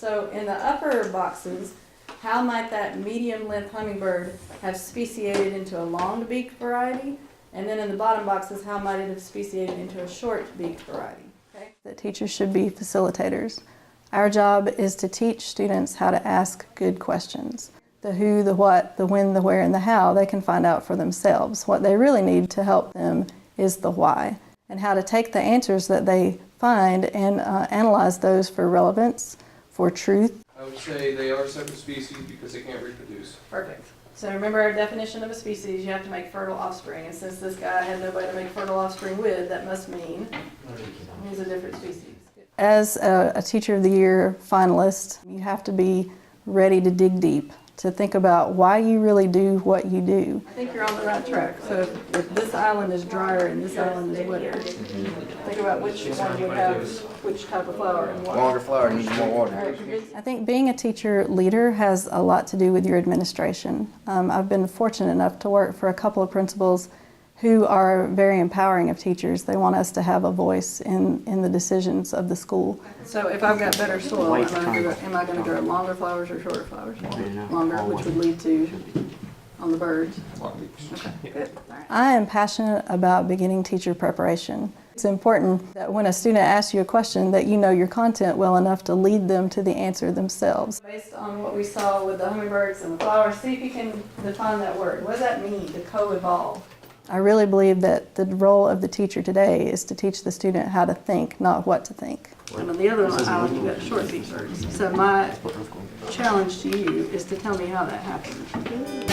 So in the upper boxes, how might that medium-length hummingbird have speciated into a long-beaked variety? And then in the bottom boxes, how might it have speciated into a short-beaked variety? Okay. That teachers should be facilitators. Our job is to teach students how to ask good questions. The who, the what, the when, the where, and the how, they can find out for themselves. What they really need to help them is the why, and how to take the answers that they find and analyze those for relevance, for truth. I would say they are separate species because they can't reproduce. Perfect. So remember our definition of a species, you have to make fertile offspring. And since this guy had nobody to make fertile offspring with, that must mean he's a different species. As a Teacher of the Year finalist, you have to be ready to dig deep, to think about why you really do what you do. I think you're on the right track. So if this island is drier and this island is wetter, think about which one would have which type of flower and what. Longer flower needs more water. I think being a teacher leader has a lot to do with your administration. I've been fortunate enough to work for a couple of principals who are very empowering of teachers. They want us to have a voice in the decisions of the school. So if I've got better soil, am I going to grow longer flowers or shorter flowers? Longer, which would lead to on the birds. Okay, good. I am passionate about beginning teacher preparation. It's important that when a student asks you a question that you know your content well enough to lead them to the answer themselves. Based on what we saw with the hummingbirds and the flowers, see if you can define that word. What does that mean, to co-evolve? I really believe that the role of the teacher today is to teach the student how to think, not what to think. And on the other island, you've got short-beaked birds. So my challenge to you is to tell me how that happened.